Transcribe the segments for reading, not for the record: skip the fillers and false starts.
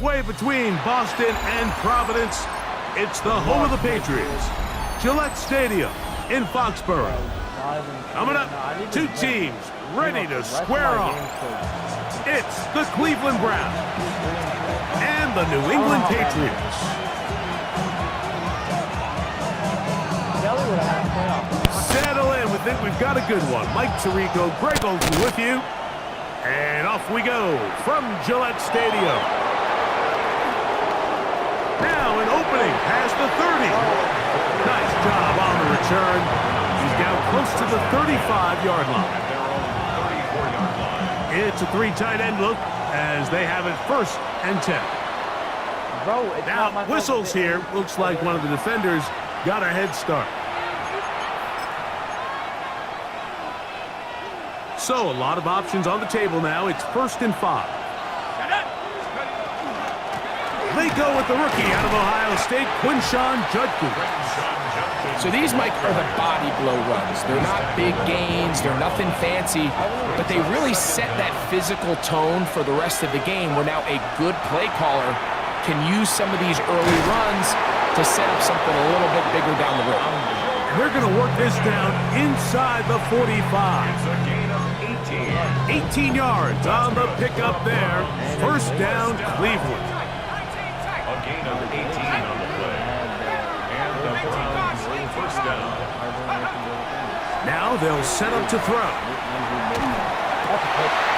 Halfway between Boston and Providence, it's the home of the Patriots, Gillette Stadium in Foxborough. Coming up, two teams ready to square off. It's the Cleveland Browns and the New England Patriots. Settle in. We think we've got a good one. Mike Tirico, Greg Olsen with you. And off we go from Gillette Stadium. Now an opening past the 30. Nice job on the return. He's down close to the 35-yard line. It's a three tight end look as they have it 1st and 10. Now whistles here. Looks like one of the defenders got a head start. So a lot of options on the table now. It's 1st and 5. They go with the rookie out of Ohio State, Quinshon Judkins. So these, Mike, are the body blow runs. They're not big gains. They're nothing fancy. But they really set that physical tone for the rest of the game where now a good play caller can use some of these early runs to set up something a little bit bigger down the road. They're going to work this down inside the 45. 18 yards on the pickup there. 1st down, Cleveland. A gain of 18 on the play. And the Browns 1st down. Now they'll set up to throw.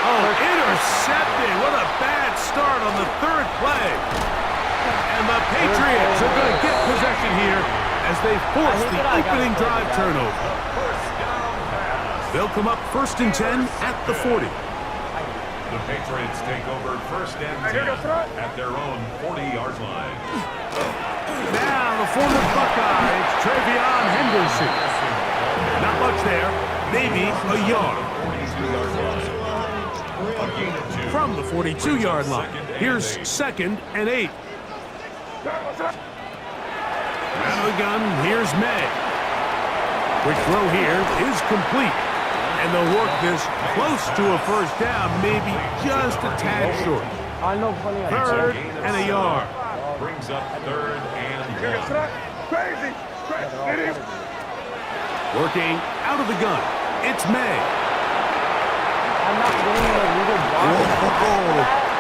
Oh, intercepted. What a bad start on the 3rd play. And the Patriots are going to get possession here as they force the opening drive turnover. They'll come up 1st and 10 at the 40. The Patriots take over 1st and 10 at their own 40-yard line. Now the former Buckeye, it's Travion Henderson. Not much there, maybe a yard. From the 42-yard line, here's 2nd and 8. Out of the gun, here's May. Quick throw here is complete. And they'll work this close to a 1st down, maybe just a tad short. 3rd and a yard. Brings up 3rd and 1. Working out of the gun, it's May.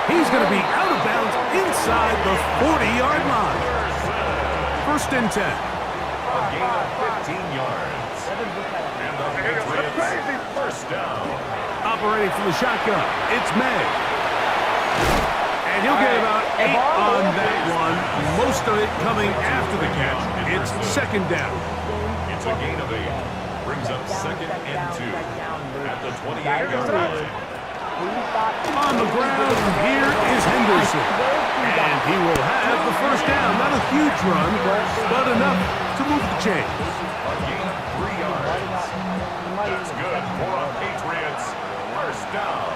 He's going to be out of bounds inside the 40-yard line. 1st and 10. A gain of 15 yards. And the Patriots 1st down. Operating from the shotgun, it's May. And he'll get about 8 on that one. Most of it coming after the catch. It's 2nd down. It's a gain of 8. Brings up 2nd and 2 at the 28-yard line. On the ground, here is Henderson. And he will have the 1st down. Not a huge run, but enough to move the chains. A gain of 3 yards. That's good for the Patriots. 1st down.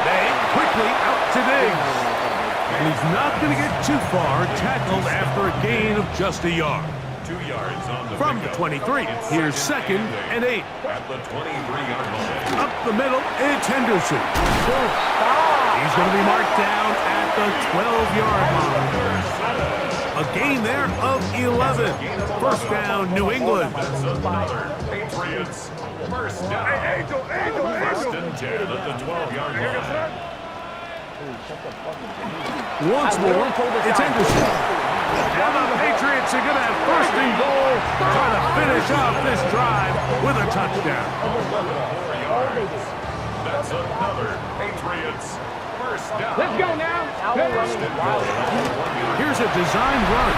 They quickly out to Diggs. And he's not going to get too far, tackled after a gain of just a yard. 2 yards on the From the 23, here's 2nd and 8. At the 23-yard line. Up the middle, it's Henderson. He's going to be marked down at the 12-yard line. A gain there of 11. 1st down, New England. That's another Patriots 1st down. 1st and 10 at the 12-yard line. Once more, it's Henderson. Now the Patriots are going to have 1st and goal, trying to finish off this drive with a touchdown. 4 yards. That's another Patriots 1st down. Let's go now. Here's a design run.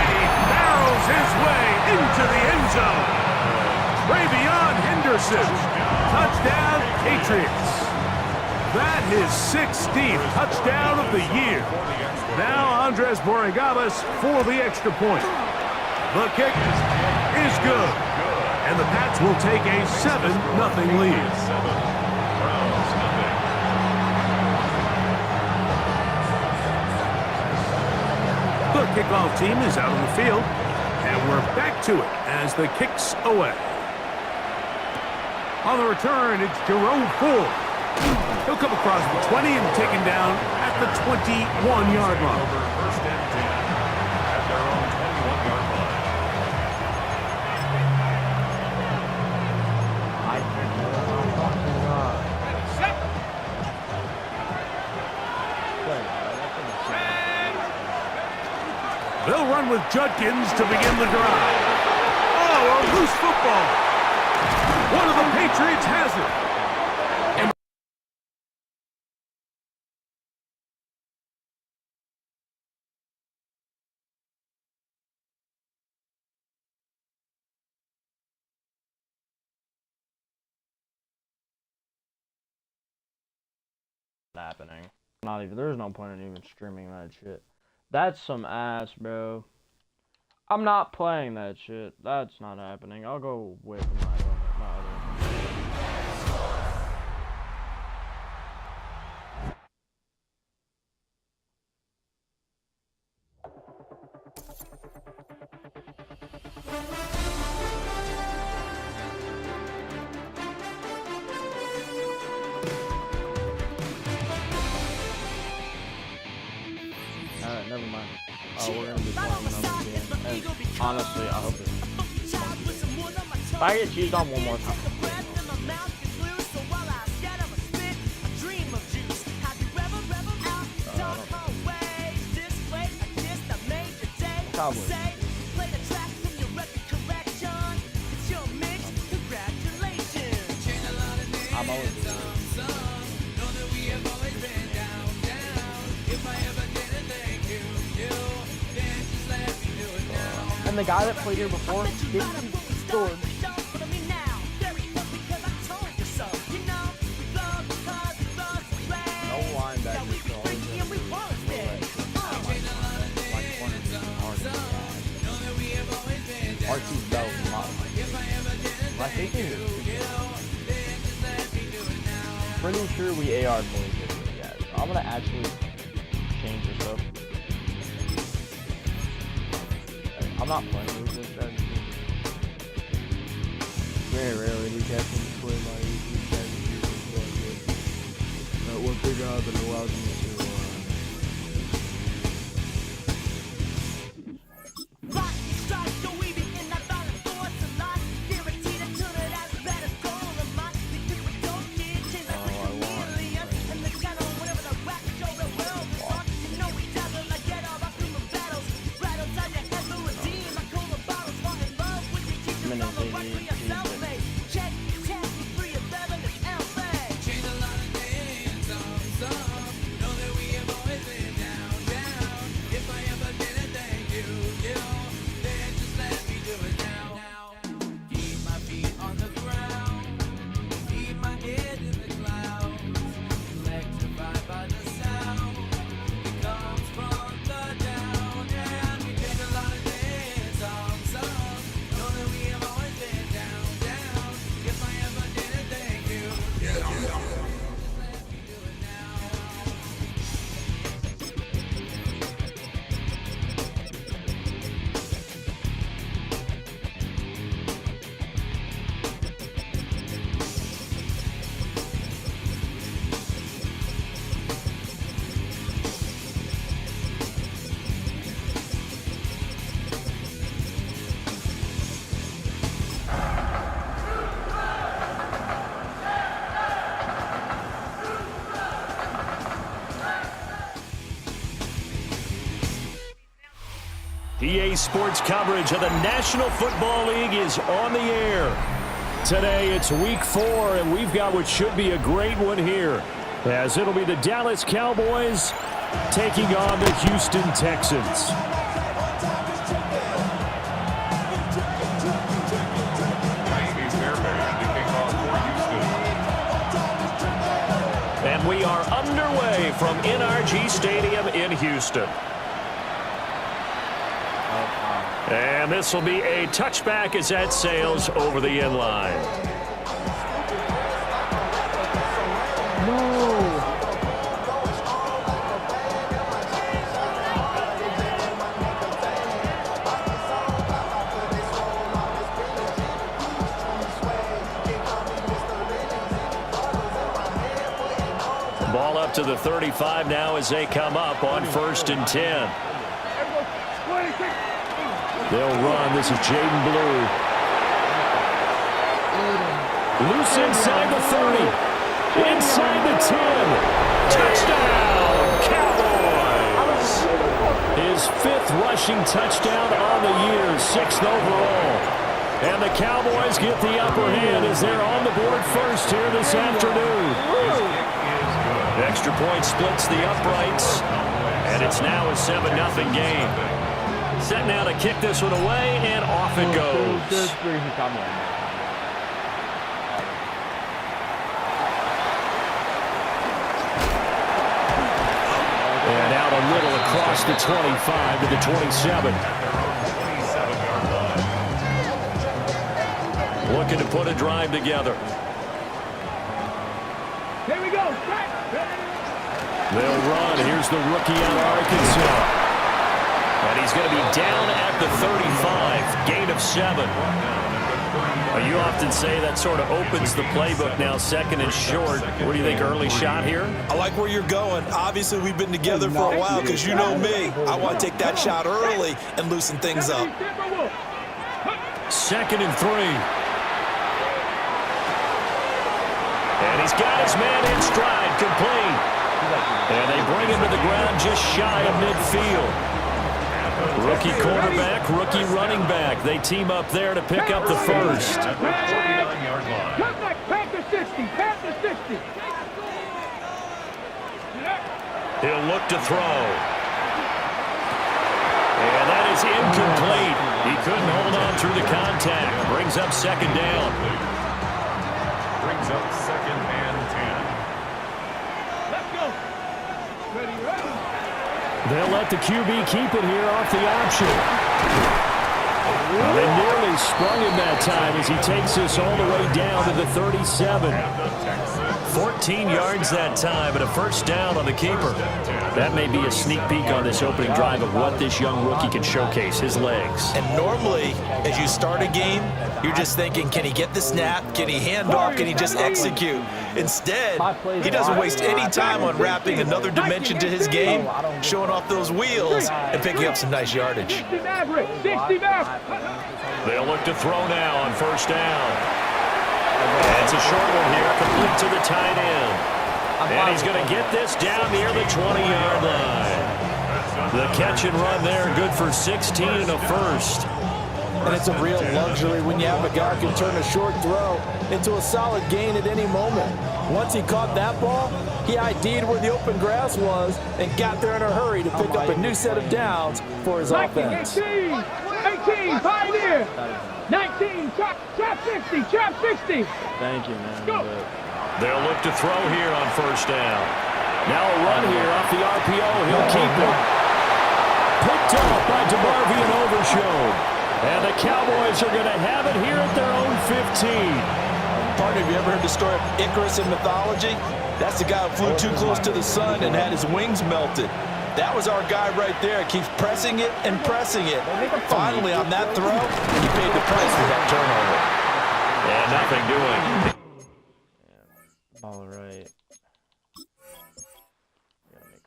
And he barrels his way into the end zone. Travion Henderson. Touchdown, Patriots. That is 16th touchdown of the year. Now Andres Borregales for the extra point. The kick is good. And the Pats will take a 7-0 lead. The kickoff team is out on the field. And we're back to it as the kick's away. On the return, it's Jerome Ford. He'll come across the 20 and taken down at the 21-yard line. First and 10 at their own 21-yard line. They'll run with Judkins to begin the drive. Oh, a loose football. One of the Patriots has it. Happening. Not even. There's no point in even streaming that shit. That's some ass, bro. I'm not playing that shit. That's not happening. I'll go away from my other. Alright, never mind. We're gonna be playing another game. And honestly, I hope it's if I get cheesed on one more time. Cowboys. I'm always doing it. And the guy that played here before, Dixie George. No linebacker, so always Archie's belt is not I think it is. Pretty sure we AR played this, yeah. So I'm gonna actually change this up. I'm not playing with this strategy. Very rarely do captains play my YouTube strategy. But one thing that allows me to EA Sports coverage of the National Football League is on the air. Today it's week 4, and we've got what should be a great one here, as it'll be the Dallas Cowboys taking on the Houston Texans. Miami Fairbairn to kick off for Houston. And we are underway from NRG Stadium in Houston. And this will be a touchback as that sails over the end line. up to the 35 now as they come up on 1st and 10. They'll run. This is Jaden Blue. Loose inside the 30. Inside the 10. Touchdown, Cowboys! His 5th rushing touchdown on the year, 6th overall. And the Cowboys get the upper hand as they're on the board first here this afternoon. Extra point splits the uprights, and it's now a 7-0 game. Set now to kick this one away, and off it goes. And out a little across the 25 to the 27. Looking to put a drive together. Here we go. They'll run. Here's the rookie out of Arkansas. And he's going to be down at the 35. Gain of 7. You often say that sort of opens the playbook now, 2nd and short. What do you think, early shot here? I like where you're going. Obviously, we've been together for a while because you know me. I want to take that shot early and loosen things up. 2nd and 3. And he's got his man in stride, complete. And they bring him to the ground just shy of midfield. Rookie quarterback, rookie running back. They team up there to pick up the first. He'll look to throw. And that is incomplete. He couldn't hold on through the contact. Brings up 2nd down. Brings up 2nd and 10. Let's go. Ready, ready. They'll let the QB keep it here off the option. They nearly sprung him that time as he takes us all the way down to the 37. 14 yards that time and a first down on the keeper. That may be a sneak peek on this opening drive of what this young rookie can showcase, his legs. And normally, as you start a game, you're just thinking, can he get the snap? Can he hand off? Can he just execute? Instead, he doesn't waste any time on wrapping another dimension to his game, showing off those wheels, and picking up some nice yardage. 60 Maverick. They'll look to throw now on first down. It's a short one here, complete to the tight end. And he's going to get this down near the 20-yard line. The catch and run there, good for 16 and a first. And it's a real luxury when you have a guy who can turn a short throw into a solid gain at any moment. Once he caught that ball, he ID'd where the open grass was and got there in a hurry to pick up a new set of downs for his offense. 18, Pioneer. 19, chop 60, chop 60. Thank you, man. Go. They'll look to throw here on first down. Now a run here off the RPO. He'll keep it. Picked up by DeMarvion Overshown. And the Cowboys are going to have it here at their own 15. Partner, have you ever heard the story of Icarus in mythology? That's the guy who flew too close to the sun and had his wings melted. That was our guy right there. Keeps pressing it and pressing it. Finally, on that throw, he paid the price for that turnover. And nothing doing. All right.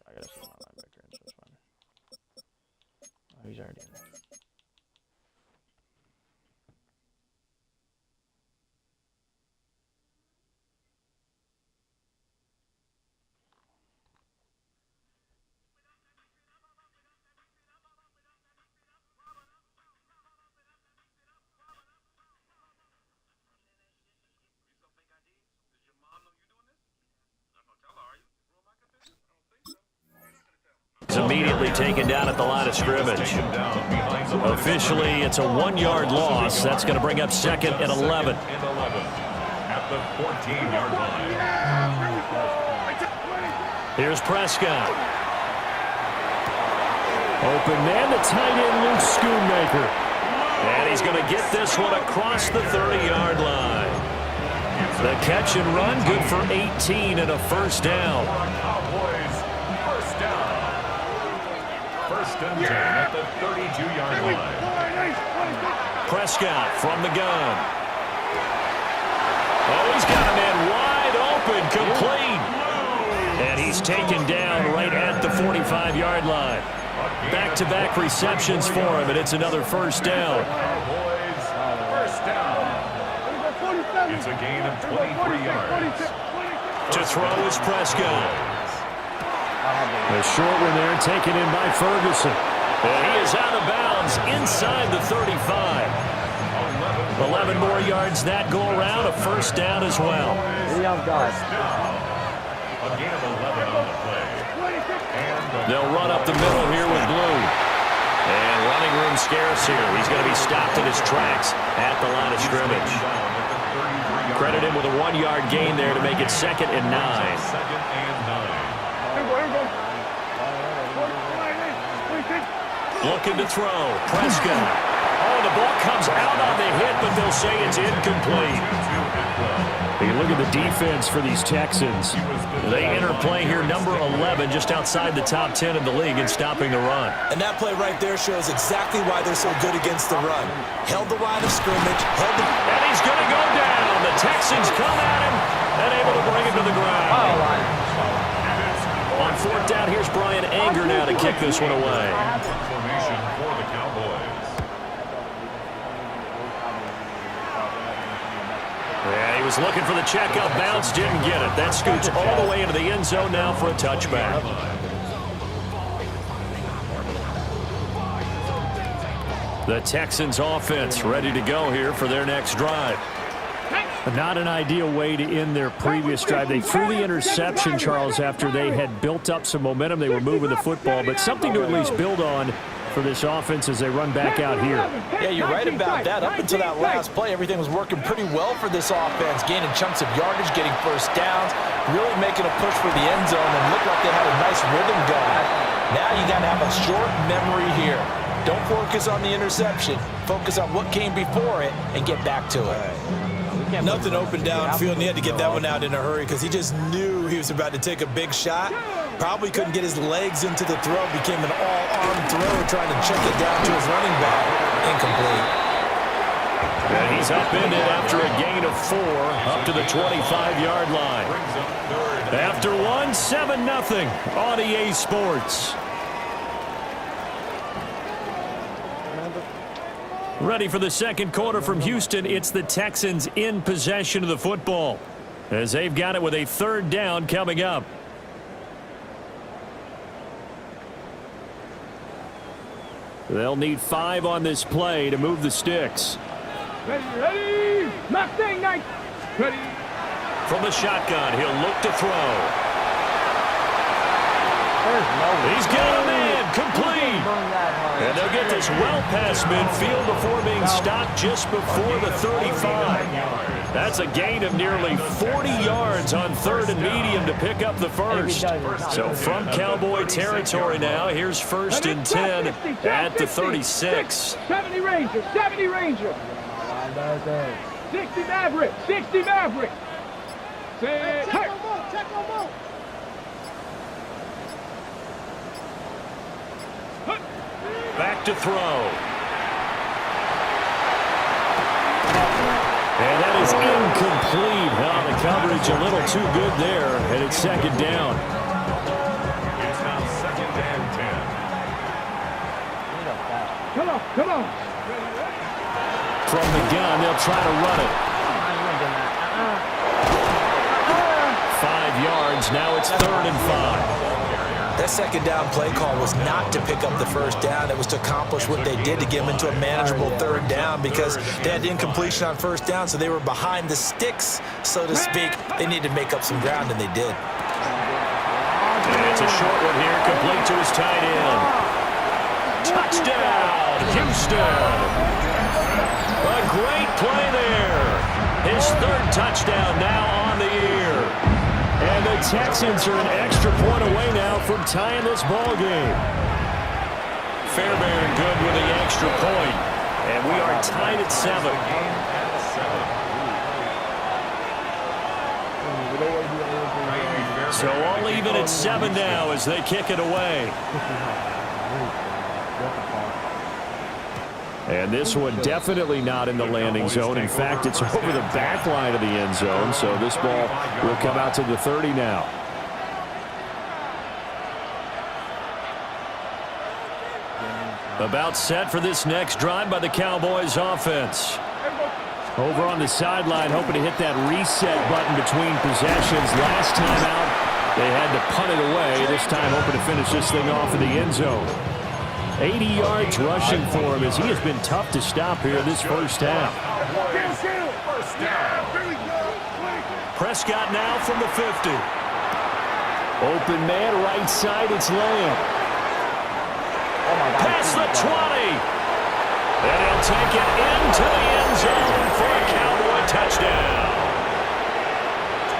I gotta see my linebacker, so it's fine. Oh, he's already in there. Immediately taken down at the line of scrimmage. Officially, it's a 1-yard loss. That's going to bring up 2nd and 11. At the 14-yard line. Here's Prescott. Open man to tight end Luke Schoonmaker. And he's going to get this one across the 30-yard line. The catch and run, good for 18 and a first down. Cowboys, first down. 1st and 10 at the 32-yard line. Prescott from the gun. Oh, he's got a man wide open, complete. And he's taken down right at the 45-yard line. Back-to-back receptions for him, and it's another first down. Cowboys, first down. It's a gain of 23 yards. To throw is Prescott. A short one there taken in by Ferguson. And he is out of bounds inside the 35. 11 more yards that go around, a first down as well. A gain of 11 on the play. They'll run up the middle here with Blue. And running room scarce here. He's going to be stopped in his tracks at the line of scrimmage. Credit him with a 1-yard gain there to make it 2nd and 9. 2nd and 9. Looking to throw. Prescott. Oh, the ball comes out on the hit, but they'll say it's incomplete. You look at the defense for these Texans. They enter play here number 11, just outside the top 10 in the league in stopping the run. And that play right there shows exactly why they're so good against the run. Held the line of scrimmage. And he's going to go down. The Texans come at him and able to bring him to the ground. On 4th down, here's Brian Anger now to kick this one away. Formation for the Cowboys. Yeah, he was looking for the checkup bounce, didn't get it. That scoots all the way into the end zone now for a touchback. The Texans offense ready to go here for their next drive. Not an ideal way to end their previous drive. They threw the interception, Charles, after they had built up some momentum. They were moving the football, but something to at least build on for this offense as they run back out here. Yeah, you're right about that. Up until that last play, everything was working pretty well for this offense, gaining chunks of yardage, getting first downs, really making a push for the end zone, and looked like they had a nice rhythm going. Now you got to have a short memory here. Don't focus on the interception. Focus on what came before it and get back to it. Nothing open downfield, and he had to get that one out in a hurry because he just knew he was about to take a big shot. Probably couldn't get his legs into the throw. Became an all-arm throw trying to check it down to his running back. Incomplete. And he's upended after a gain of 4 up to the 25-yard line. After one, 7-0 on EA Sports. Ready for the second quarter from Houston. It's the Texans in possession of the football as they've got it with a 3rd down coming up. They'll need 5 on this play to move the sticks. Ready! Mustang night! Ready! From the shotgun, he'll look to throw. He's got a man complete. And they'll get this well past midfield before being stopped just before the 35. That's a gain of nearly 40 yards on 3rd and medium to pick up the first. So from Cowboy territory now, here's 1st and 10 at the 36. 70 Ranger, 70 Ranger. 60 Maverick, 60 Maverick. Check on boat, check on boat. Back to throw. And that is incomplete. Now the coverage a little too good there, and it's 2nd down. It's now 2nd and 10. Come on, come on. From the gun, they'll try to run it. 5 yards. Now it's 3rd and 5. That 2nd down play call was not to pick up the first down. It was to accomplish what they did to get them into a manageable 3rd down because they had incompletion on 1st down, so they were behind the sticks, so to speak. They needed to make up some ground, and they did. And it's a short one here, complete to his tight end. Touchdown, Houston. A great play there. His 3rd touchdown now on the year. And the Texans are an extra point away now from tying this ball game. Fairbairn good with the extra point. And we are tied at 7. So all even at 7 now as they kick it away. And this one definitely not in the landing zone. In fact, it's over the back line of the end zone. So this ball will come out to the 30 now. About set for this next drive by the Cowboys offense. Over on the sideline, hoping to hit that reset button between possessions. Last time out, they had to punt it away. This time, hoping to finish this thing off in the end zone. 80 yards rushing for him as he has been tough to stop here this first half. Prescott now from the 50. Open man, right side, it's Lamb. Past the 20. And he'll take it into the end zone for a Cowboy touchdown.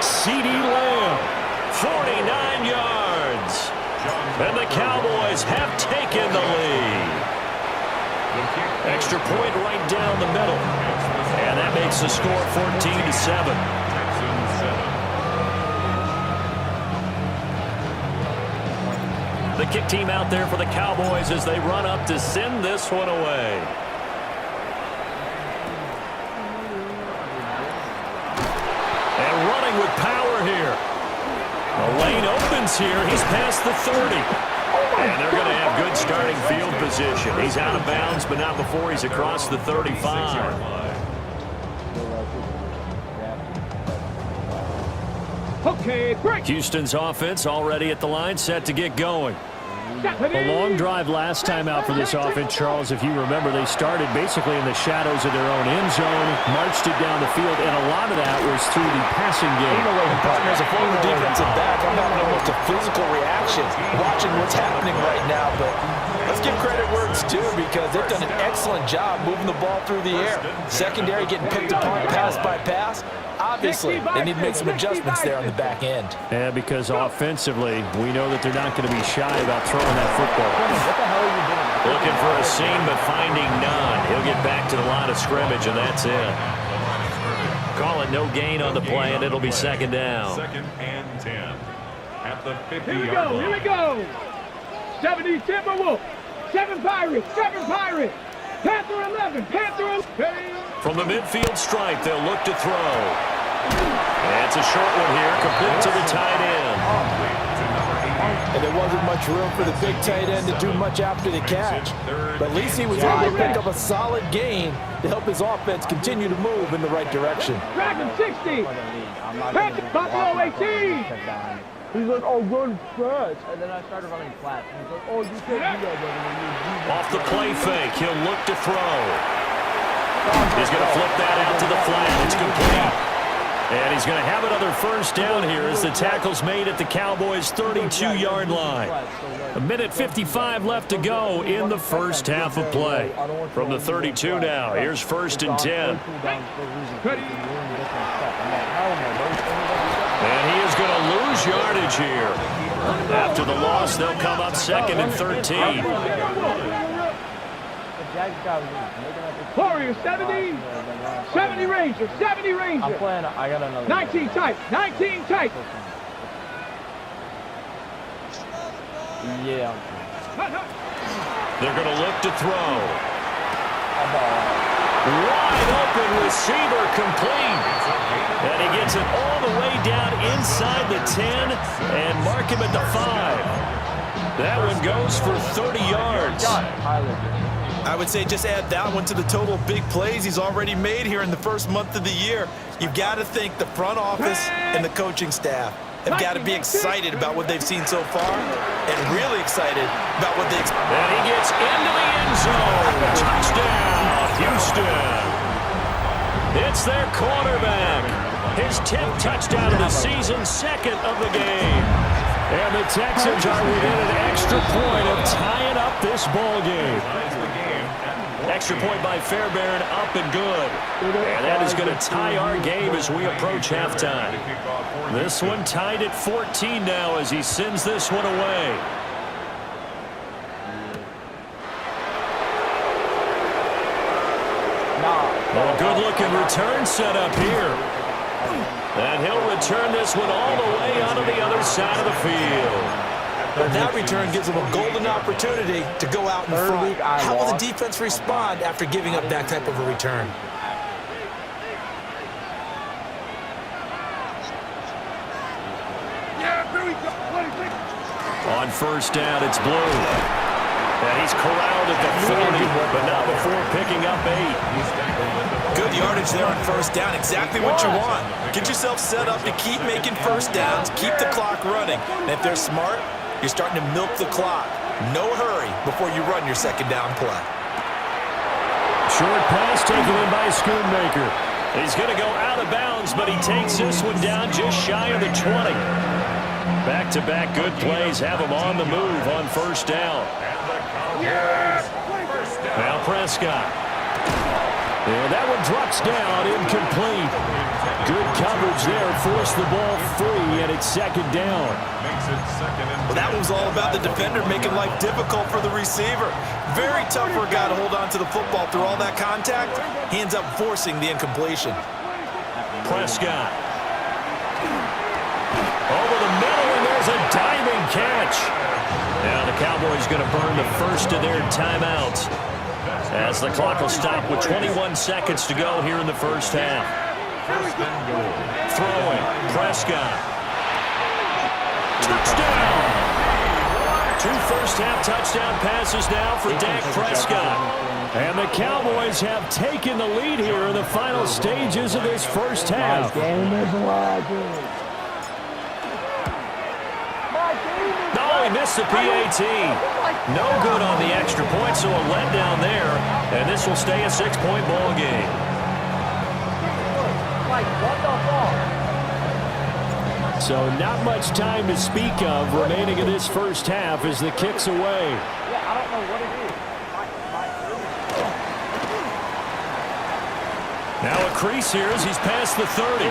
CeeDee Lamb, 49 yards. And the Cowboys have taken the lead. Extra point right down the middle. And that makes the score 14-7. The kick team out there for the Cowboys as they run up to send this one away. And running with power here. The lane opens here. He's past the 30. And they're going to have good starting field position. He's out of bounds, but not before he's across the 35. Okay, break. Houston's offense already at the line, set to get going. A long drive last time out for this offense, Charles. If you remember, they started basically in the shadows of their own end zone, marched it down the field, and a lot of that was through the passing game. As a former defensive back, I'm having almost a physical reaction watching what's happening right now. But let's give credit where it's due because they've done an excellent job moving the ball through the air. Secondary getting picked apart pass by pass. Obviously, they need to make some adjustments there on the back end. Yeah, because offensively, we know that they're not going to be shy about throwing that football. Looking for a seam, but finding none. He'll get back to the line of scrimmage, and that's it. Call it no gain on the play, and it'll be second down. Second and 10 at the 50-yard line. Here we go. 70 Timberwolves. 7 Pirates. 7 Pirates. Panther 11. Panther 11. From the midfield stripe, they'll look to throw. And it's a short one here, complete to the tight end. And there wasn't much room for the big tight end to do much after the catch. But at least he was able to pick up a solid gain to help his offense continue to move in the right direction. Dragon 60. Buffalo 18. He's like, oh, run fast. And then I started running flat. And he's like, oh, you can't do that. Off the play fake, he'll look to throw. He's going to flip that out to the flat. It's complete. And he's going to have another first down here as the tackle's made at the Cowboys' 32-yard line. 1:55 left to go in the first half of play. From the 32 now, here's first and 10. And he is going to lose yardage here. After the loss, they'll come up second and 13. Warriors 70. 70 Rangers. 70 Rangers. I'm playing. I got another. 19 tight. 19 tight. Yeah. They're going to look to throw. Wide open receiver complete. And he gets it all the way down inside the 10 and mark him at the 5. That one goes for 30 yards. I would say just add that one to the total of big plays he's already made here in the first month of the year. You've got to think the front office and the coaching staff have got to be excited about what they've seen so far and really excited about what they expect. And he gets into the end zone. Touchdown, Houston. It's their quarterback. His 10th touchdown of the season, second of the game. And the Texans are within an extra point of tying up this ball game. Extra point by Fairbairn, up and good. And that is going to tie our game as we approach halftime. This one tied at 14 now as he sends this one away. A good-looking return set up here. And he'll return this one all the way onto the other side of the field. And that return gives them a golden opportunity to go out in front. How will the defense respond after giving up that type of a return? On first down, it's Blue. And he's corralled at the 40, but not before picking up 8. Good yardage there on first down. Exactly what you want. Get yourself set up to keep making first downs, keep the clock running. And if they're smart, you're starting to milk the clock. No hurry before you run your second down play. Short pass taken in by Schoonmaker. He's going to go out of bounds, but he takes this one down just shy of the 20. Back-to-back good plays have him on the move on first down. Now Prescott. And that one drops down, incomplete. Good coverage there, forced the ball free, and it's second down. Well, that was all about the defender making life difficult for the receiver. Very tough for a guy to hold on to the football through all that contact. He ends up forcing the incompletion. Prescott. Over the middle, and there's a diving catch. Now the Cowboys going to burn the first of their timeouts, as the clock will stop with 21 seconds to go here in the first half. Throwing, Prescott. Touchdown! 2 first-half touchdown passes now for Dak Prescott. And the Cowboys have taken the lead here in the final stages of this first half. Oh, he missed the PAT. No good on the extra point, so a letdown there. And this will stay a 6-point ball game. So not much time to speak of remaining in this first half as the kick's away. Yeah, I don't know what it is. Now a crease here as he's past the 30.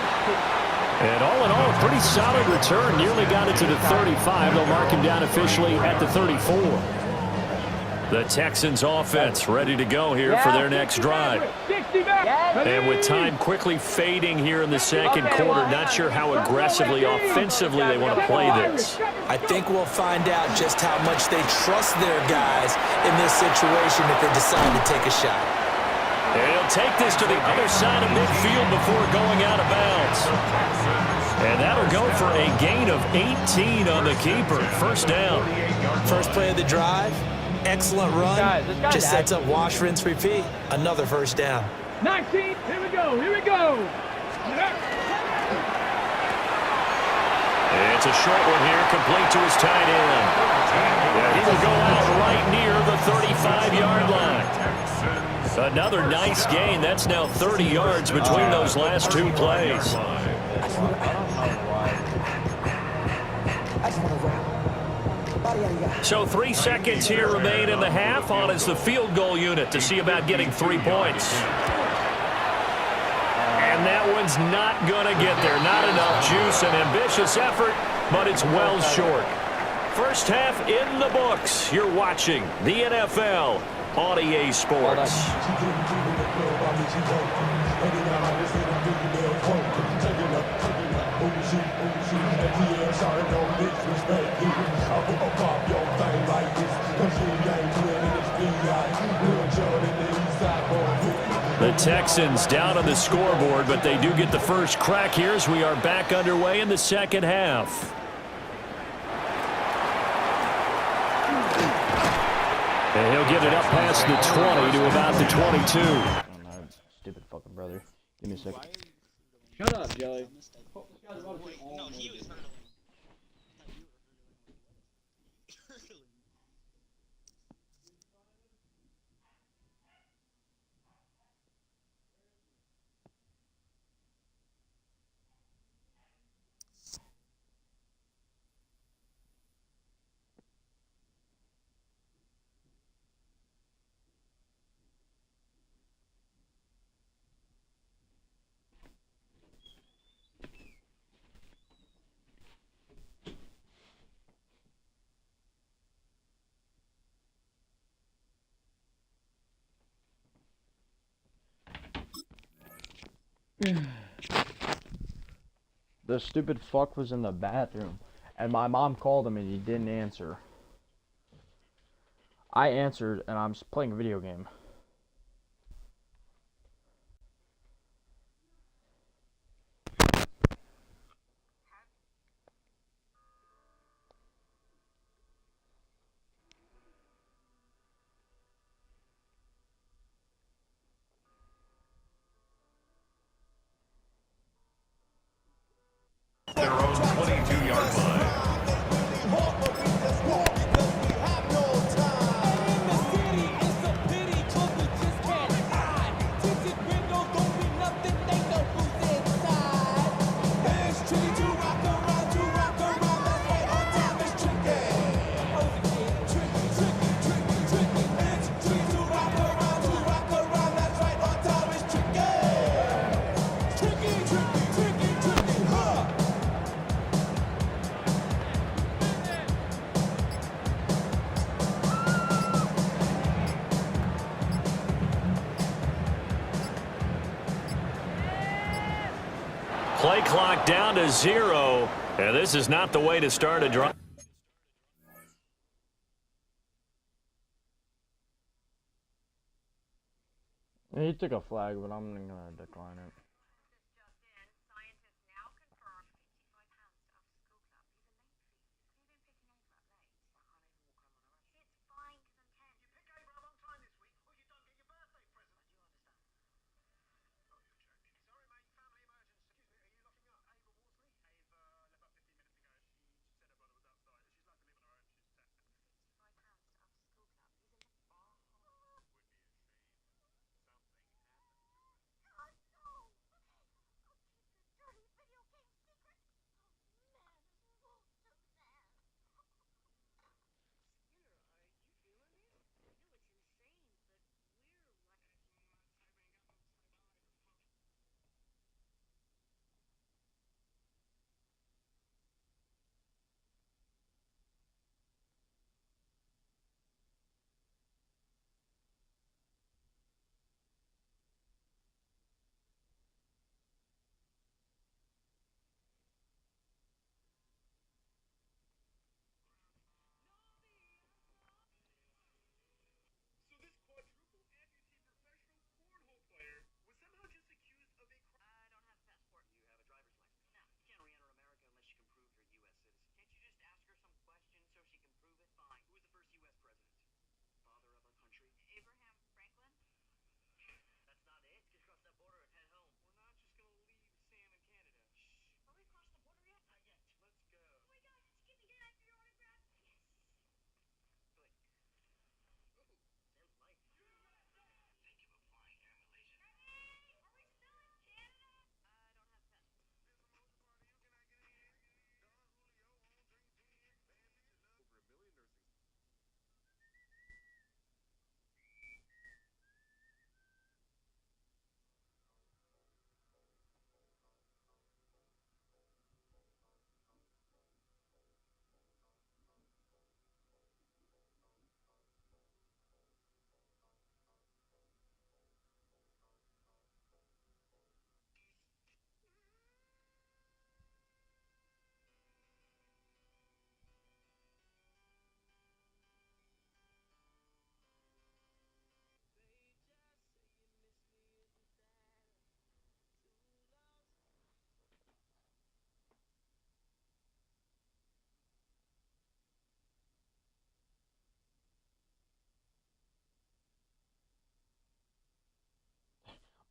And all in all, a pretty solid return. Nearly got it to the 35. They'll mark him down officially at the 34. The Texans offense ready to go here for their next drive. And with time quickly fading here in the second quarter, not sure how aggressively, offensively they want to play this. I think we'll find out just how much they trust their guys in this situation if they decide to take a shot. And he'll take this to the other side of midfield before going out of bounds. And that'll go for a gain of 18 on the keeper. First down. First play of the drive. Excellent run. Just sets up wash, rinse, repeat. Another first down. 19, here we go, here we go. It's a short one here, complete to his tight end. Yeah, he will go out right near the 35-yard line. Another nice gain. That's now 30 yards between those last 2 plays. So 3 seconds here remain in the half. On is the field goal unit to see about getting 3 points. And that one's not going to get there. Not enough juice. An ambitious effort, but it's well short. First half in the books. You're watching the NFL on EA Sports. The Texans down on the scoreboard, but they do get the first crack here as we are back underway in the second half. And he'll get it up past the 20 to about the 22. Oh, no, stupid fucking brother. Give me a second. Shut up, Joey. No, he was hurt. The stupid fuck was in the bathroom, and my mom called him and he didn't answer. I answered, and I'm playing a video game. their own 22-yard line. Play clock down to 0, and this is not the way to start a drive. He took a flag, but I'm gonna decline it.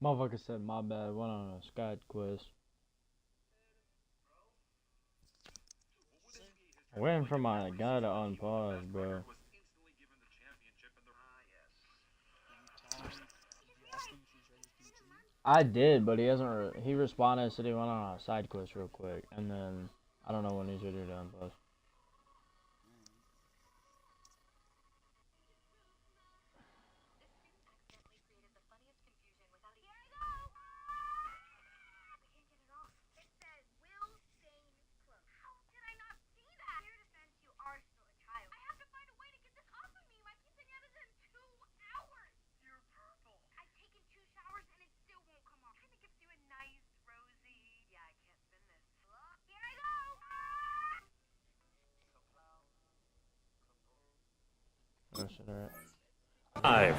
Motherfucker said my bad, went on a Skype quiz. I'm waiting for my guy to unpause, bro. I did, but he hasn't. He responded, said he went on a side quest real quick, and then I don't know when he's ready to unpause. Five.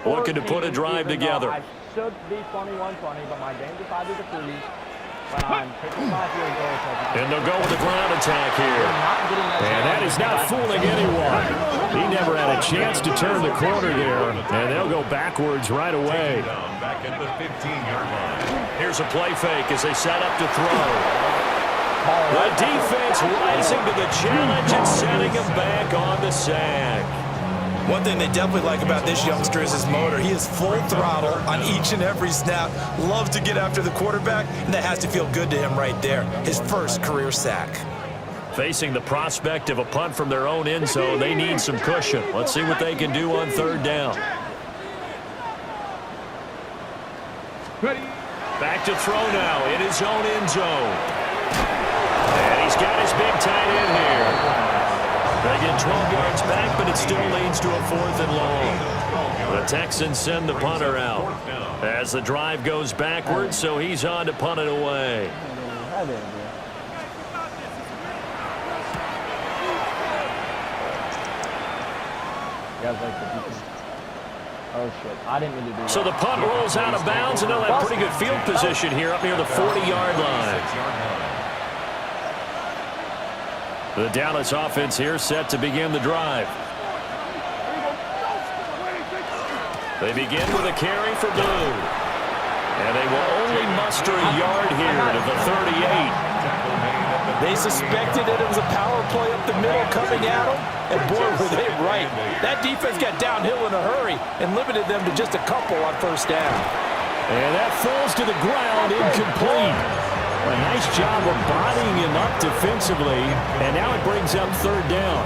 Looking to put a drive together. I should be 21-20, but my game decided to freeze. when I'm picking my field goal touches. And they'll go with the ground attack here. And that is not fooling anyone. He never had a chance to turn the corner there. And they'll go backwards right away. Back at the 15-yard line. Here's a play fake as they set up to throw. The defense rising to the challenge and setting him back on the sack. One thing they definitely like about this youngster is his motor. He is full throttle on each and every snap. Loves to get after the quarterback, and that has to feel good to him right there. His first career sack. Facing the prospect of a punt from their own end zone, they need some cushion. Let's see what they can do on third down. Back to throw now in his own end zone. And he's got his big tight end here. They get 12 yards back, but it still leads to a 4th and long. The Texans send the punter out as the drive goes backwards, so he's on to punt it away. Oh shit, I didn't mean to do that. So the punt rolls out of bounds, and they'll have pretty good field position here up near the 40-yard line. The Dallas offense here set to begin the drive. They begin with a carry for Blue. And they will only muster a yard here to the 38. They suspected that it was a power play up the middle coming at them, and boy, were they right. That defense got downhill in a hurry and limited them to just a couple on first down. And that falls to the ground, incomplete. A nice job of bodying him up defensively, and now it brings up third down.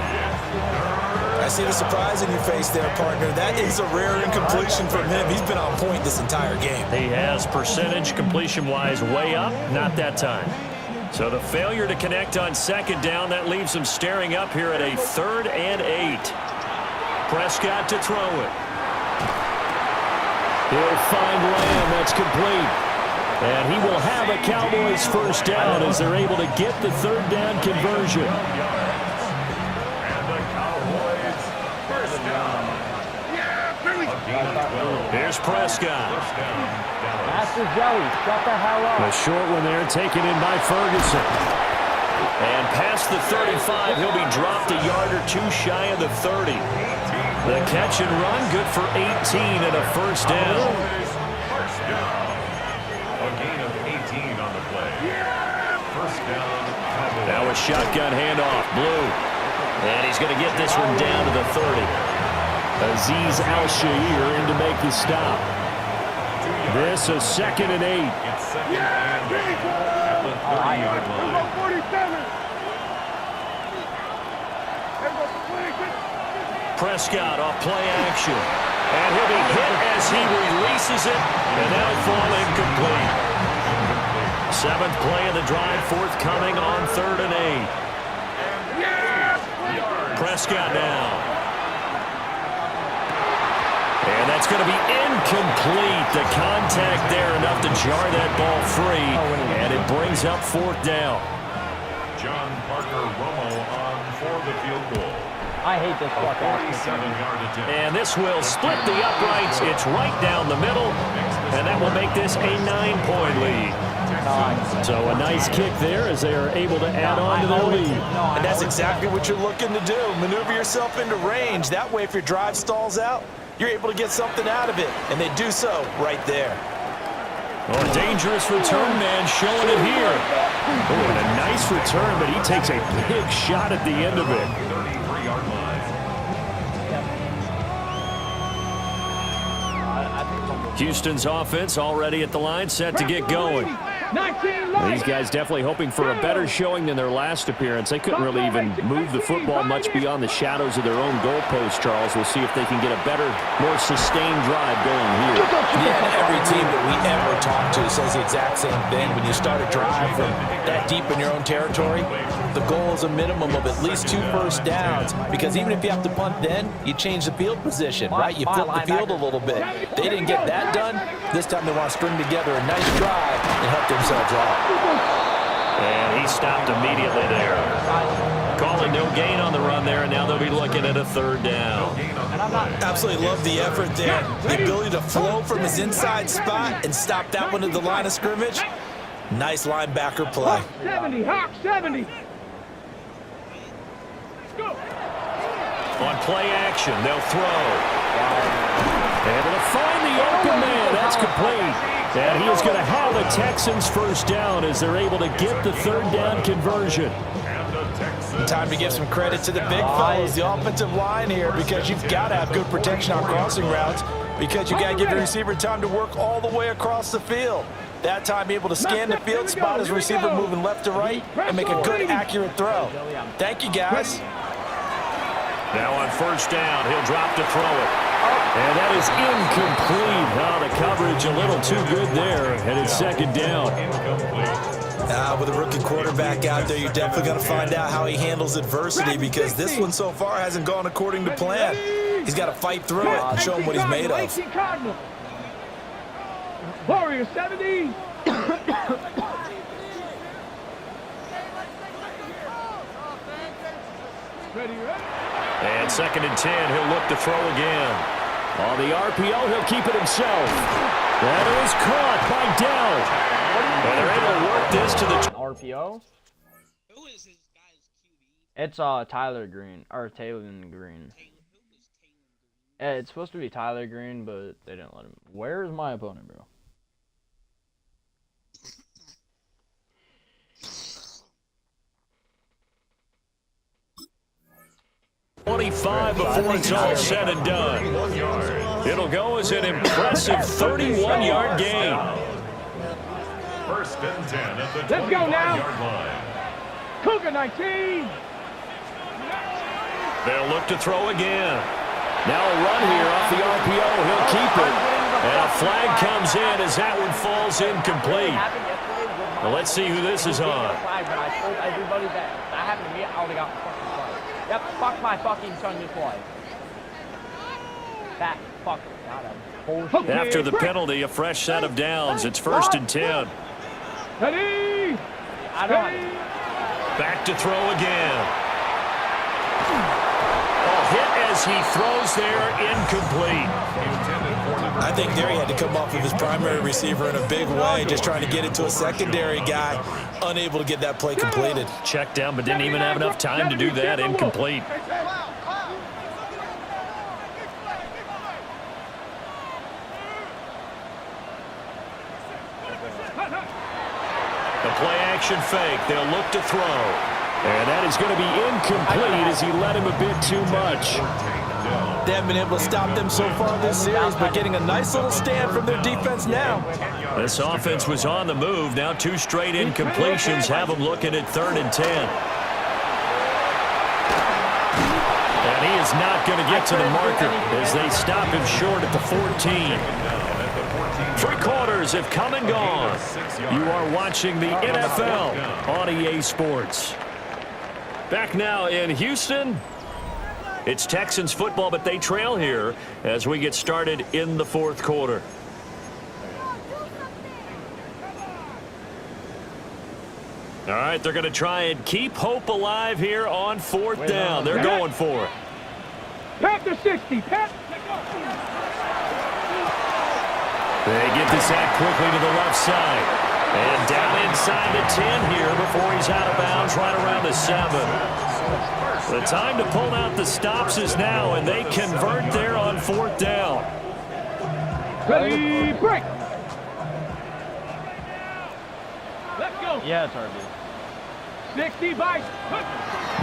I see the surprise in your face there, partner. That is a rare incompletion from him. He's been on point this entire game. He has percentage completion-wise way up, not that time. So the failure to connect on second down, that leaves him staring up here at a 3rd and 8. Prescott to throw it. He'll find Lamb. That's complete. And he will have a Cowboys first down as they're able to get the third down conversion. And the Cowboys first down. Here's Prescott. Master Joey, shut the hell up. A short one there taken in by Ferguson. And past the 35, he'll be dropped a yard or two shy of the 30. The catch and run, good for 18 and a first down. First down. A gain of 18 on the play. First down, Cowboys. Now a shotgun handoff, Blue. And he's going to get this one down to the 30. Azeez Al-Shaair in to make the stop. This a 2nd and 8. It's 2nd and 8 at the 30-yard line. Prescott off play action. And he'll be hit as he releases it. And that'll fall incomplete. 7th play of the drive, forthcoming on 3rd and 8. Prescott now. And that's going to be incomplete. The contact there enough to jar that ball free. And it brings up 4th down. John Parker Romo on for the field goal. I hate this fuck ass. 47-yard attempt. And this will split the uprights. It's right down the middle. And that will make this a 9-point lead. So a nice kick there as they are able to add on to their lead. And that's exactly what you're looking to do. Maneuver yourself into range. That way, if your drive stalls out, you're able to get something out of it. And they do so right there. Oh, a dangerous return man showing it here. Oh, and a nice return, but he takes a big shot at the end of it. 33-yard line. Houston's offense already at the line, set to get going. These guys definitely hoping for a better showing than their last appearance. They couldn't really even move the football much beyond the shadows of their own goalpost, Charles. We'll see if they can get a better, more sustained drive going here. Yeah, and every team that we ever talk to says the exact same thing. When you start a drive from that deep in your own territory, the goal is a minimum of at least 2 first downs, because even if you have to punt then, you change the field position, right? You flip the field a little bit. They didn't get that done. This time they want to string together a nice drive and help themselves out. And he stopped immediately there. Calling no gain on the run there, and now they'll be looking at a 3rd down. Absolutely love the effort there. The ability to flow from his inside spot and stop that one at the line of scrimmage. Nice linebacker play. 70, Hawk 70. On play action, they'll throw. Able to find the open man. That's complete. And he is going to have the Texans first down as they're able to get the third down conversion. Time to give some credit to the big fellas, the offensive line here, because you've got to have good protection on crossing routes because you got to give your receiver time to work all the way across the field. That time, able to scan the field, spot his receiver moving left to right, and make a good, accurate throw. Thank you, guys. Now on first down, he'll drop to throw it. And that is incomplete. Now the coverage a little too good there, and it's second down. With a rookie quarterback out there, you're definitely going to find out how he handles adversity because this one so far hasn't gone according to plan. He's got to fight through it and show him what he's made of. Warrior 70. And second and 10, he'll look to throw again. On the RPO, he'll keep it himself. That is caught by Dell. And they're able to work this to the RPO? Who is his guy's QB? It's Tyler Green, or Taylor Green. Who is Taylor Green? Yeah, it's supposed to be Tyler Green, but they didn't let him. Where's my opponent, bro? 25 before it's all said and done. It'll go as an impressive 31-yard gain. First and 10 at the Let's go now. 25-yard line. Cougar 19. They'll look to throw again. Now a run here off the RPO. He'll keep it. And a flag comes in as that one falls incomplete. Well, let's see who this is on. I told everybody that happened to me. I already got the fucking flag. Yep, fuck my fucking son this way. That fucker got him. Bullshit. After the penalty, a fresh set of downs. It's first and 10. Ready. I don't. Back to throw again. A hit as he throws there, incomplete. I think there he had to come off of his primary receiver in a big way, just trying to get it to a secondary guy, unable to get that play completed. Checked down, but didn't even have enough time to do that. Incomplete. The play-action fake. They'll look to throw. And that is going to be incomplete as he led him a bit too much. They haven't been able to stop them so far this series, but getting a nice little stand from their defense now. This offense was on the move. Now two straight incompletions have them looking at 3rd and 10. And he is not going to get to the marker as they stop him short at the 14. 3 quarters have come and gone. You are watching the NFL on EA Sports. Back now in Houston. It's Texans football, but they trail here as we get started in the 4th quarter. All right, they're going to try and keep hope alive here on 4th down. They're going for it. Panther 60. They get this out quickly to the left side. And down inside the 10 here before he's out of bounds right around the 7. The time to pull out the stops is now, and they convert there on 4th down. Ready, break. Let's go. Yeah, it's RB. 60 by.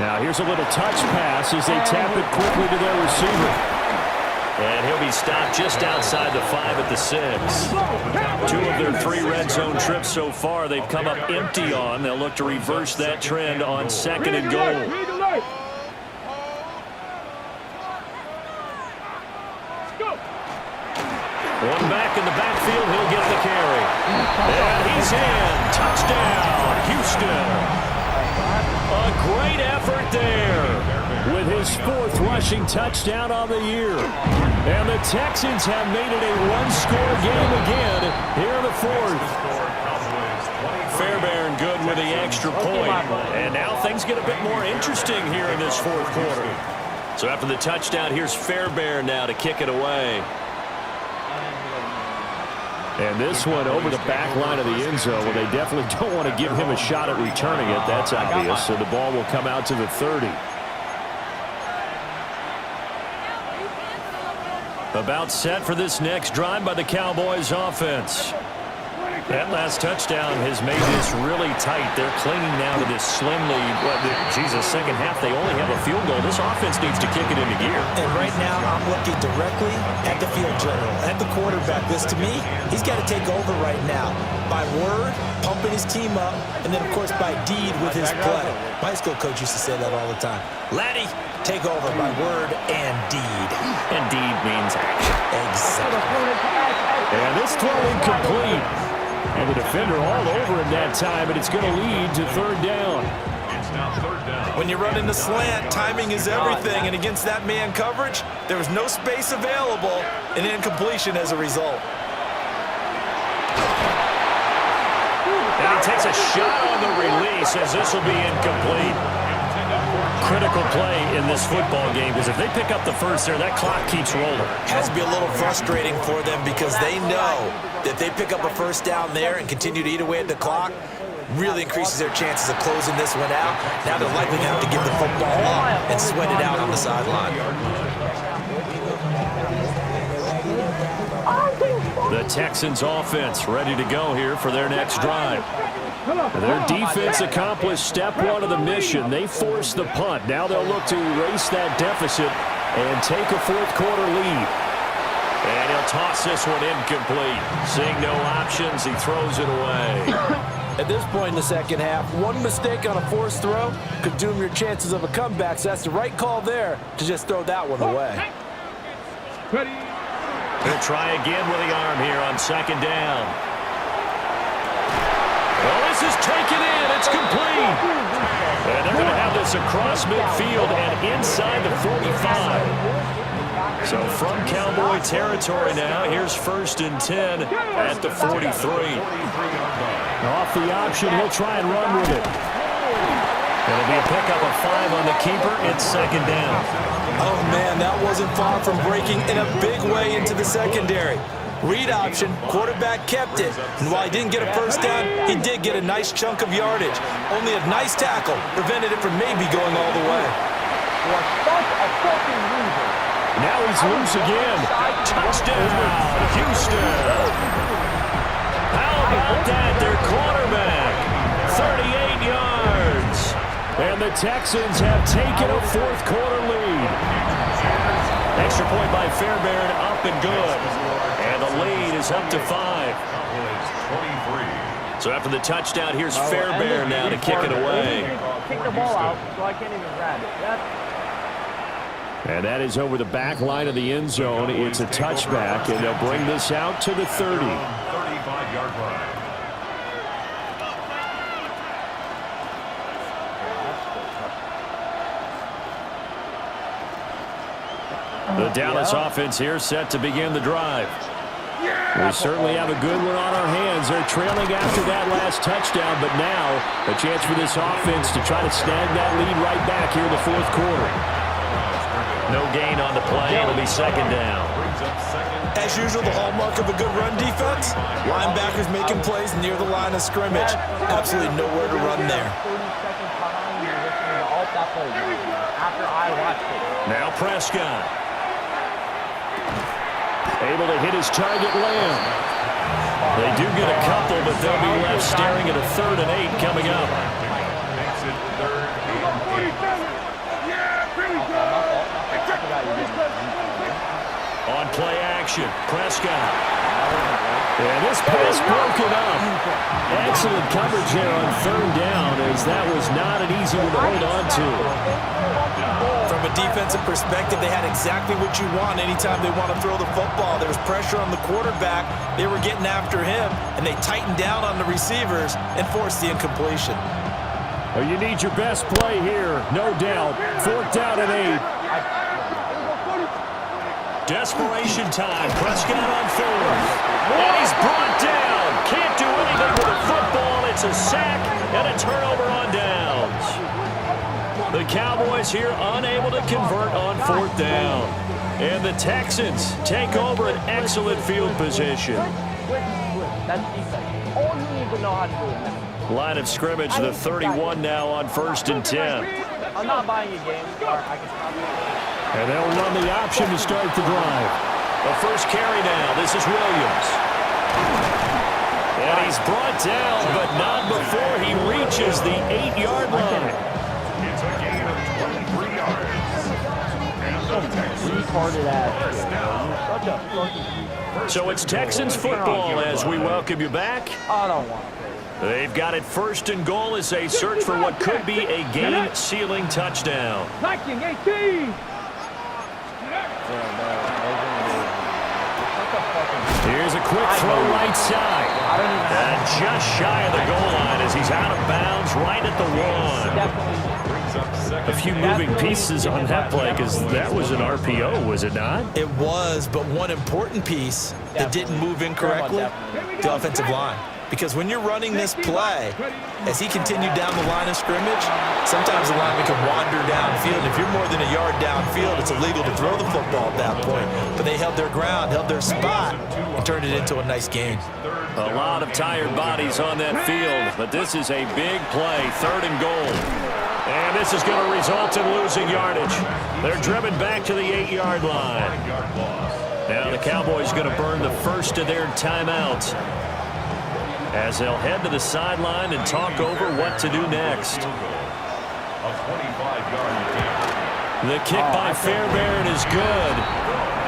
Now here's a little touch pass as they tap it quickly to their receiver. And he'll be stopped just outside the 5 at the 6. 2 of their 3 red zone trips so far they've come up empty on. They'll look to reverse that trend on 2nd and goal. One back in the backfield, he'll get the carry. And he's in. Touchdown, Houston. A great effort there with his 4th rushing touchdown on the year. And the Texans have made it a 1-score game again here in the 4th. Fairbairn good with the extra point. And now things get a bit more interesting here in this 4th quarter. So after the touchdown, here's Fairbairn now to kick it away. And this one over the back line of the end zone. Well, they definitely don't want to give him a shot at returning it. That's obvious. So the ball will come out to the 30. About set for this next drive by the Cowboys offense. That last touchdown has made this really tight. They're clinging now to this slim lead. Second half, they only have a field goal. This offense needs to kick it into gear. And right now, I'm looking directly at the field general, at the quarterback. This, to me, he's got to take over right now. By word, pumping his team up, and then, of course, by deed with his play. My high school coach used to say that all the time. Laddie, take over by word and deed. And deed means action. Exactly. And this throw incomplete. And the defender all over him that time, and it's going to lead to third down. It's now third down. When you're running the slant, timing is everything, and against that man coverage, there was no space available, and incompletion as a result. And he takes a shot on the release as this will be incomplete. Critical play in this football game, because if they pick up the first there, that clock keeps rolling. Has to be a little frustrating for them because they know that they pick up a first down there and continue to eat away at the clock, really increases their chances of closing this one out. Now they're likely going to have to give the football up and sweat it out on the sideline. The Texans offense ready to go here for their next drive. Their defense accomplished step one of the mission. They forced the punt. Now they'll look to erase that deficit and take a fourth quarter lead. And he'll toss this one incomplete. Seeing no options, he throws it away. At this point in the second half, one mistake on a forced throw could doom your chances of a comeback. So that's the right call there to just throw that one away. He'll try again with the arm here on second down. Well, this is taken in. It's complete. And they're going to have this across midfield and inside the 45. So from Cowboy territory now, here's 1st and 10 at the 43. Off the option, he'll try and run with it. It'll be a pickup of 5 on the keeper. It's second down. Oh, man, that wasn't far from breaking in a big way into the secondary. Read option, quarterback kept it. And while he didn't get a first down, he did get a nice chunk of yardage. Only a nice tackle prevented it from maybe going all the way. Now he's loose again. Touchdown, Houston. How about that? Their quarterback, 38 yards. And the Texans have taken a fourth quarter lead. Extra point by Fairbairn, up and good. And the lead is up to 5. So after the touchdown, here's Fairbairn now to kick it away. Kick the ball out, so I can't even grab it. And that is over the back line of the end zone. It's a touchback, and they'll bring this out to the 30. 35-yard line. The Dallas offense here set to begin the drive. We certainly have a good one on our hands. They're trailing after that last touchdown, but now a chance for this offense to try to snag that lead right back here in the fourth quarter. No gain on the play. It'll be second down. As usual, the hallmark of a good run defense, linebackers making plays near the line of scrimmage. Absolutely nowhere to run there. Now Prescott. Able to hit his target, Lamb. They do get a couple, but they'll be left staring at a 3rd and 8 coming up. On play action, Prescott. And this pass broken up. Excellent coverage here on 3rd down, as that was not an easy one to hold on to. From a defensive perspective, they had exactly what you want anytime they want to throw the football. There was pressure on the quarterback. They were getting after him, and they tightened down on the receivers and forced the incompletion. Well, you need your best play here, no doubt. 4th down and 8. Desperation time. Prescott on 4th. And he's brought down. Can't do anything with the football. It's a sack and a turnover on downs. The Cowboys here unable to convert on 4th down. And the Texans take over an excellent field position. That's defense. All you need to know how to do is that. Line of scrimmage, the 31 now on 1st and 10. I'm not buying a game. Or I can stop it. And they'll run the option to start the drive. The first carry now. This is Williams. And he's brought down, but not before he reaches the 8-yard line. It's a gain of 23 yards. And the Texans Retarded ass. first down. Such a fucking. So it's Texans football as we welcome you back. I don't want to. They've got it 1st and goal as they search for what could be a game-sealing touchdown. 1918. Here's a quick throw right side. I don't even have. And just shy of the goal line as he's out of bounds right at the 1. Definitely. A few moving pieces on that play because that was an RPO, was it not? It was, but one important piece that didn't move incorrectly, the offensive line. Because when you're running this play, as he continued down the line of scrimmage, sometimes the lineman can wander downfield. If you're more than a yard downfield, it's illegal to throw the football at that point. But they held their ground, held their spot, and turned it into a nice game. A lot of tired bodies on that field, but this is a big play, 3rd and goal. And this is going to result in losing yardage. They're driven back to the 8-yard line. Now the Cowboys going to burn the first of their timeouts as they'll head to the sideline and talk over what to do next. A 25-yard attempt. The kick by Fairbairn is good,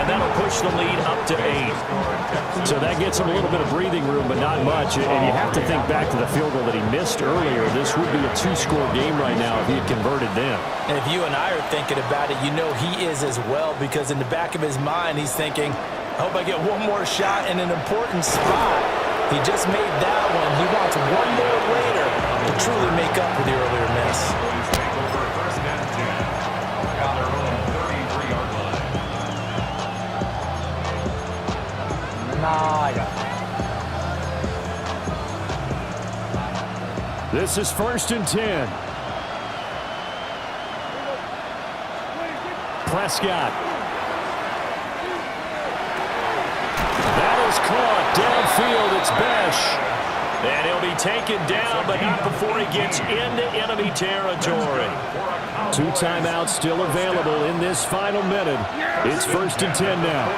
and that'll push the lead up to 8. So that gets him a little bit of breathing room, but not much. And you have to think back to the field goal that he missed earlier. This would be a 2-score game right now if he had converted then. And if you and I are thinking about it, you know he is as well, because in the back of his mind, he's thinking, I hope I get one more shot in an important spot. He just made that one. He wants one more later to truly make up for the earlier miss. Take over 1st and 10. At their own 33-yard line. Nah, I got it. This is 1st and 10. Prescott. That is caught downfield. It's Besh. And he'll be taken down, but not before he gets into enemy territory. 2 timeouts still available in this final minute. It's 1st and 10 now.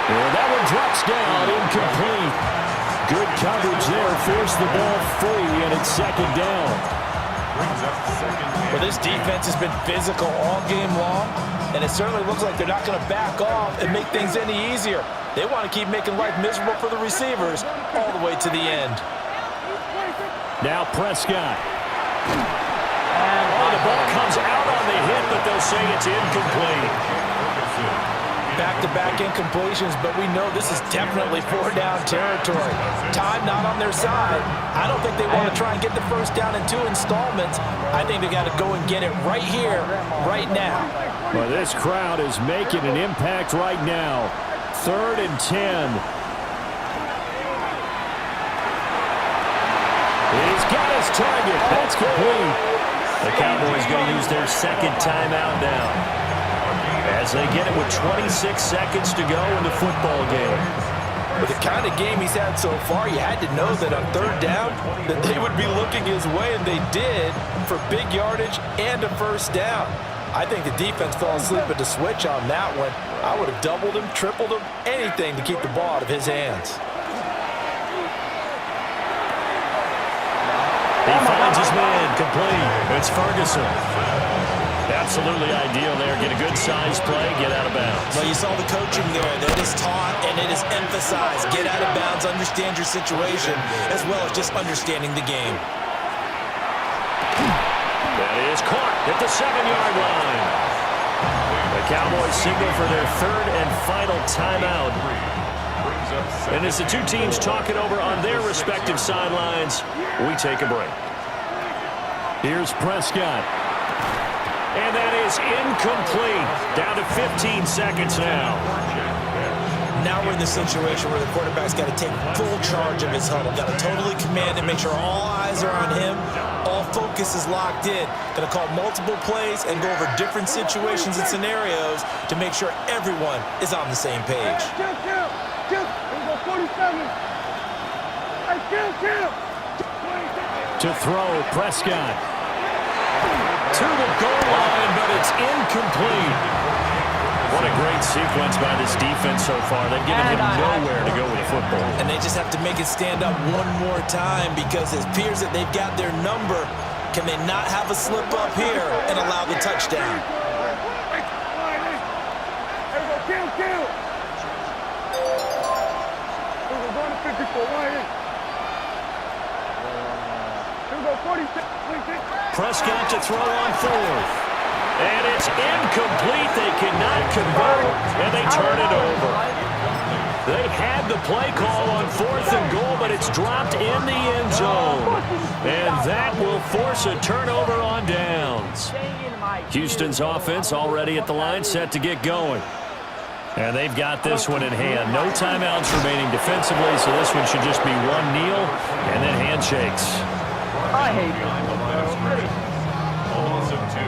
And that one drops down, incomplete. Good coverage there, forced the ball free, and it's 2nd down. Well, this defense has been physical all game long, and it certainly looks like they're not going to back off and make things any easier. They want to keep making life miserable for the receivers all the way to the end. Now Prescott. Oh, the ball comes out on the hit, but they'll say it's incomplete. Back-to-back incompletions, but we know this is definitely 4-down territory. Time not on their side. I don't think they want to try and get the first down in 2 installments. I think they got to go and get it right here, right now. Well, this crowd is making an impact right now. 3rd and 10. He's got his target. That's complete. The Cowboys going to use their 2nd timeout now, as they get it with 26 seconds to go in the football game. With the kind of game he's had so far, you had to know that on 3rd down that they would be looking his way, and they did, for big yardage and a 1st down. I think the defense fell asleep at the switch on that one. I would have doubled him, tripled him, anything to keep the ball out of his hands. He finds his man, complete. It's Ferguson. Absolutely ideal there. Get a good size play, get out of bounds. Well, you saw the coaching there. That is taught and it is emphasized. Get out of bounds, understand your situation, as well as just understanding the game. That is caught at the 7-yard line. The Cowboys signal for their 3rd and final timeout. And as the 2 teams talk it over on their respective sidelines, we take a break. Here's Prescott. And that is incomplete. Down to 15 seconds now. Now we're in the situation where the quarterback's got to take full charge of his huddle. Got to totally command and make sure all eyes are on him. all focus is locked in. Going to call multiple plays and go over different situations and scenarios to make sure everyone is on the same page. To throw, Prescott. To the goal line, but it's incomplete. What a great sequence by this defense so far. They've given him nowhere to go with the football. And they just have to make it stand up one more time because it appears that they've got their number. Can they not have a slip up here and allow the touchdown? Prescott to throw on fourth. And it's incomplete. They cannot convert, and they turn it over. They had the play call on 4th and goal, but it's dropped in the end zone. And that will force a turnover on downs. Houston's offense already at the line, set to get going. And they've got this one in hand. No timeouts remaining defensively, so this one should just be one kneel and then handshakes. I hate it. Loss of 2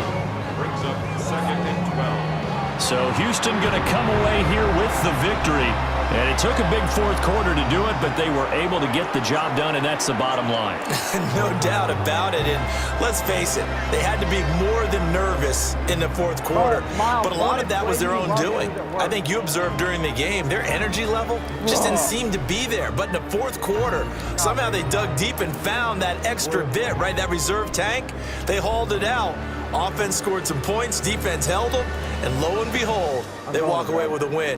brings up 2nd and 12. So Houston going to come away here with the victory. And it took a big 4th quarter to do it, but they were able to get the job done, and that's the bottom line. No doubt about it. And let's face it, they had to be more than nervous in the 4th quarter. But a lot of that was their own doing. I think you observed during the game, their energy level just didn't seem to be there. But in the 4th quarter, somehow they dug deep and found that extra bit, right, that reserve tank. They hauled it out. Offense scored some points, defense held them, and lo and behold, they walk away with a win.